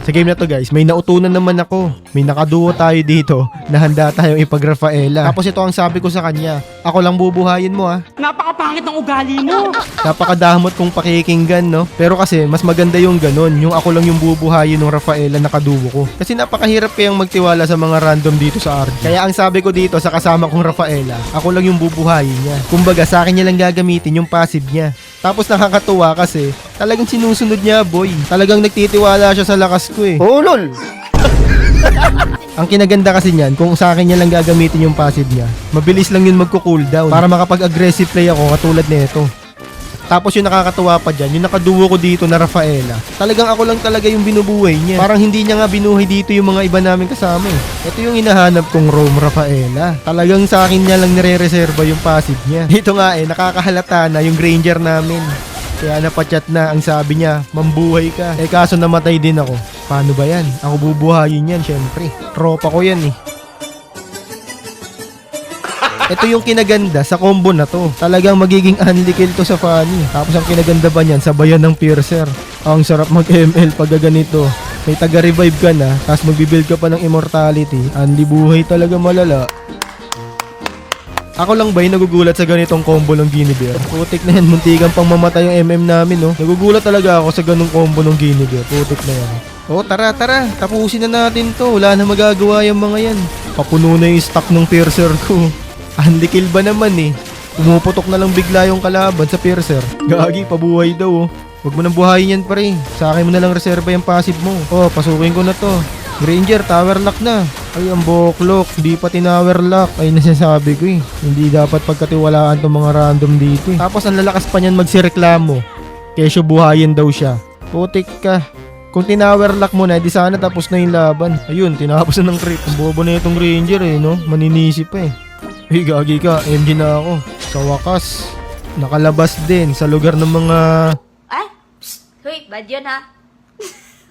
Sa game na to guys, may nautunan naman ako. May nakaduo tayo dito na handa tayong ipag-Rafaela. Tapos ito ang sabi ko sa kanya, ako lang bubuhayin mo ah. Napakapangit ng ugali mo. Napakadamot kong pakikinggan no. Pero kasi mas maganda yung ganun, yung ako lang yung bubuhayin ng Rafaela na kaduo ko. Kasi napakahirap kayang magtiwala sa mga random dito sa RG. Kaya ang sabi ko dito sa kasama kong Rafaela, ako lang yung bubuhayin niya. Kumbaga sa akin niya lang gagamitin yung passive niya. Tapos nakakatuwa kasi talagang sinusunod niya boy. Talagang nagtitiwala siya sa lakas ko eh. Oh, lol! Ang kinaganda kasi niyan, kung sa akin niya lang gagamitin yung passive niya, mabilis lang yun magko-cooldown para makapag-aggressive play ako katulad nito. Tapos yung nakakatuwa pa dyan, yung nakaduo ko dito na Rafaela, talagang ako lang talaga yung binubuhay niya. Parang hindi niya nga binuhay dito yung mga iba namin kasama eh. Ito yung hinahanap kong Rome Rafaela. Talagang sa akin niya lang nire-reserva yung passive niya. Dito nga eh, nakakahalata na yung Granger namin. Kaya napachat na, ang sabi niya, mambuhay ka. Eh kaso namatay din ako. Paano ba yan? Ako bubuhayin yan syempre. Tropa ko yan eh. Ito yung kinaganda sa combo na to. Talagang magiging unli kill to sa Fanny. Tapos ang kinaganda ba niyan, sabayan ng piercer. Ang sarap mag-ML pag ganito. May taga-revive ka na, tapos magbibuild ka pa ng immortality. Unli buhay talaga malala. Ako lang ba yung nagugulat sa ganitong combo ng Guinea Bear? Putik na yan, muntikan pang mamatay yung MM namin no. Nagugulat talaga ako sa ganung combo ng Guinea Bear. Putik na yan. Oh tara, tapusin na natin to. Wala na magagawa yung mga yan. Papuno na yung stock ng piercer ko. Unli kill ba naman eh. Pumuputok na lang bigla yung kalaban sa piercer. Gagi, pabuhay daw oh. Huwag mo nang buhayin yan pare. Sa akin mo na lang reserva yung passive mo. Oh, pasukin ko na to. Granger, tower lock na. Ay, ang boklok. Hindi pa tinower lock. Ay, nasasabi ko eh. Hindi dapat pagkatiwalaan tong mga random dito eh. Tapos ang lalakas pa niyan magsireklamo. Kesyo buhayin daw siya. Putik ka. Kung tinower lock mo na, di sana tapos na yung laban. Ayun, tinapos na ng creep. Ang bobo na itong Ranger eh, no? Maninisi pa eh. Hey, gagi ka. MG na ako. Sa wakas, nakalabas din sa lugar ng mga... Ay, psst, huy, bad yun ha.